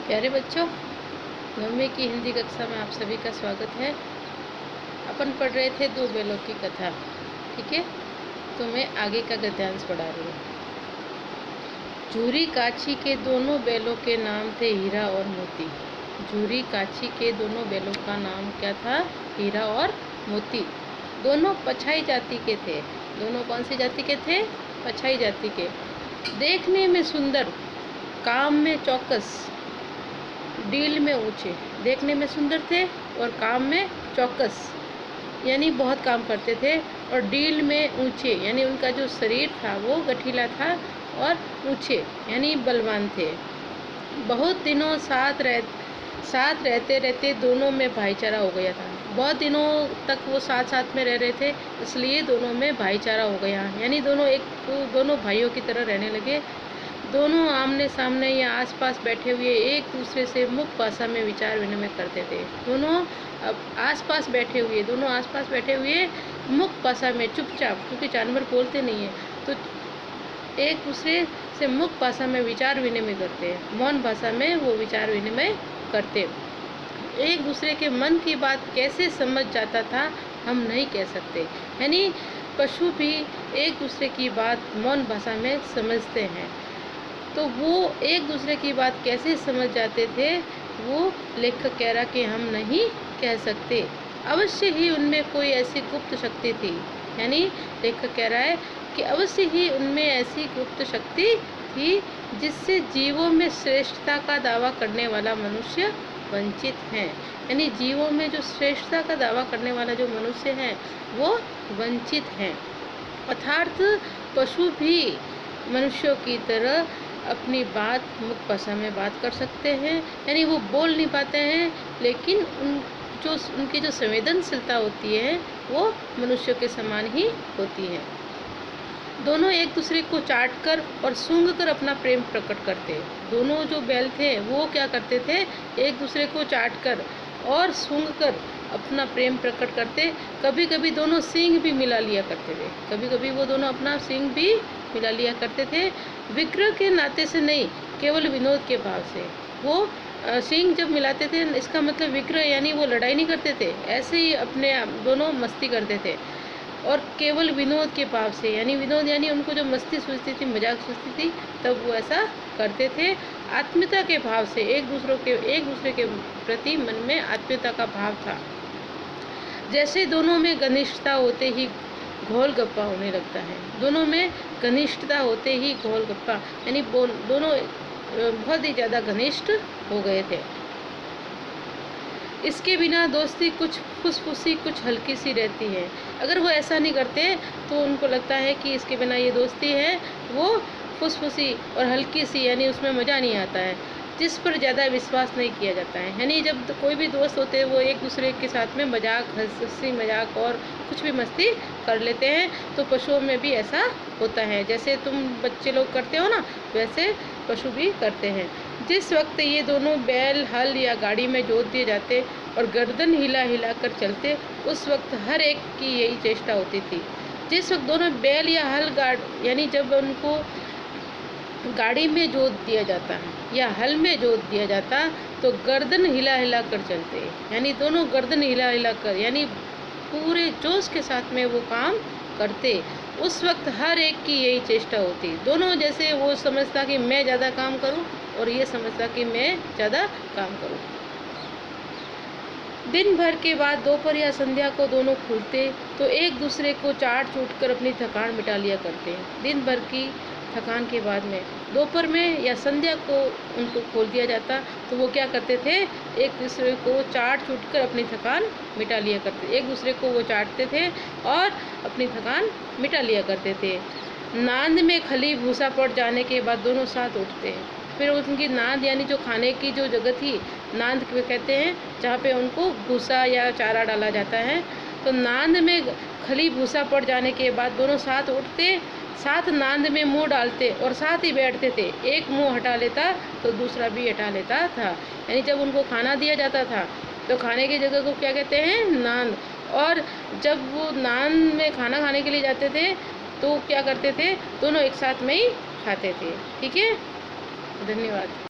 प्यारे बच्चों, 9वीं की हिंदी कक्षा में आप सभी का स्वागत है। अपन पढ़ रहे थे दो बैलों की कथा, ठीक है। तो मैं आगे का गद्यांश पढ़ा रही हूँ। झूरी काछी के दोनों बैलों के नाम थे हीरा और मोती। झूरी काछी के दोनों बैलों का नाम क्या था? हीरा और मोती। दोनों पछाई जाति के थे। दोनों कौन सी जाति के थे? पछाई जाति के। देखने में सुंदर, काम में चौकस, डील में ऊंचे। देखने में सुंदर थे और काम में चौकस यानी बहुत काम करते थे, और डील में ऊंचे यानी उनका जो शरीर था वो गठीला था और ऊंचे यानी बलवान थे। बहुत दिनों साथ रहते रहते दोनों में भाईचारा हो गया था। बहुत दिनों तक वो साथ साथ में रह रहे थे, इसलिए दोनों में भाईचारा हो गया यानी दोनों भाइयों की तरह रहने लगे। दोनों आमने सामने या आसपास बैठे हुए एक दूसरे से मुख भाषा में विचार विनिमय करते थे। दोनों आसपास बैठे हुए मुख भाषा में चुपचाप, क्योंकि जानवर बोलते नहीं है, तो एक दूसरे से मुख भाषा में विचार विनिमय करते हैं। मौन भाषा में वो विचार विनिमय करते। एक दूसरे के मन की बात कैसे समझ जाता था हम नहीं कह सकते, यानी पशु भी एक दूसरे की बात मौन भाषा में समझते हैं। तो वो एक दूसरे की बात कैसे समझ जाते थे, वो लेखक कह रहा कि हम नहीं कह सकते। अवश्य ही उनमें कोई ऐसी गुप्त शक्ति थी, यानी लेखक कह रहा है कि अवश्य ही उनमें ऐसी गुप्त शक्ति थी जिससे जीवों में श्रेष्ठता का दावा करने वाला मनुष्य वंचित है। यानी जीवों में जो श्रेष्ठता का दावा करने वाला जो मनुष्य है वो वंचित है। अर्थात पशु भी मनुष्यों की तरह अपनी बात मुख भाषा में बात कर सकते हैं, यानी वो बोल नहीं पाते हैं, लेकिन उनकी जो संवेदनशीलता होती है वो मनुष्यों के समान ही होती है। दोनों एक दूसरे को चाट कर और सूंघ कर अपना प्रेम प्रकट करते। दोनों जो बैल थे वो क्या करते थे? एक दूसरे को चाट कर और सूंघ कर अपना प्रेम प्रकट करते। कभी कभी दोनों सींग भी मिला लिया करते थे। कभी कभी वो दोनों अपना सींग भी मिला लिया करते थे। विग्रह के नाते से नहीं, केवल विनोद के भाव से। वो सींग जब मिलाते थे, इसका मतलब विग्रह यानी वो लड़ाई नहीं करते थे, ऐसे ही अपने दोनों मस्ती करते थे। और केवल विनोद के भाव से, यानी विनोद यानी उनको जो मस्ती सूझती थी, मजाक सूझती थी, तब वो ऐसा करते थे। आत्मीयता के भाव से, एक दूसरे के प्रति मन में आत्मीयता का भाव था। जैसे दोनों में घनिष्ठता होते ही घोल गप्पा होने लगता है। दोनों में घनिष्ठता होते ही घोल गप्पा यानी दोनों बहुत ही ज़्यादा घनिष्ठ हो गए थे। इसके बिना दोस्ती कुछ फुसफुसी, कुछ हल्की सी रहती है। अगर वो ऐसा नहीं करते तो उनको लगता है कि इसके बिना ये दोस्ती है वो फुसफुसी और हल्की सी, यानी उसमें मज़ा नहीं आता है, जिस पर ज़्यादा विश्वास नहीं किया जाता है। यानी जब कोई भी दोस्त होते हैं वो एक दूसरे के साथ में हंसी मजाक और कुछ भी मस्ती कर लेते हैं, तो पशुओं में भी ऐसा होता है। जैसे तुम बच्चे लोग करते हो ना, वैसे पशु भी करते हैं। जिस वक्त ये दोनों बैल हल या गाड़ी में जोत दिए जाते और गर्दन हिला हिला कर चलते, उस वक्त हर एक की यही चेष्टा होती थी। जिस वक्त दोनों बैल या यानी जब उनको गाड़ी में जोत दिया जाता है या हल में जोत दिया जाता, तो गर्दन हिला हिला कर चलते, यानी दोनों गर्दन हिला हिला कर, यानी पूरे जोश के साथ में वो काम करते। उस वक्त हर एक की यही चेष्टा होती। दोनों जैसे वो समझता कि मैं ज़्यादा काम करूं और ये समझता कि मैं ज़्यादा काम करूं। दिन भर के बाद दोपहर या संध्या को दोनों खुलते तो एक दूसरे को चाट चूट कर अपनी थकान मिटा लिया करते। दिन भर की थकान के बाद में दोपहर में या संध्या को उनको खोल दिया जाता, तो वो क्या करते थे? एक दूसरे को चाट चूट कर अपनी थकान मिटा लिया करते। एक दूसरे को वो चाटते थे और अपनी थकान मिटा लिया करते थे। नांद में खली भूसा पड़ जाने के बाद दोनों साथ उठते हैं। फिर उनकी नांद यानी जो खाने की जो जगह थी, नांद कहते हैं जहाँ पे उनको भूसा या चारा डाला जाता है। तो नांद में खली भूसा पड़ जाने के बाद दोनों साथ उठते, साथ नांद में मुंह डालते और साथ ही बैठते थे। एक मुंह हटा लेता तो दूसरा भी हटा लेता था। यानी जब उनको खाना दिया जाता था तो खाने की जगह को क्या कहते हैं? नांद। और जब वो नांद में खाना खाने के लिए जाते थे तो क्या करते थे? दोनों एक साथ में ही खाते थे। ठीक है, धन्यवाद।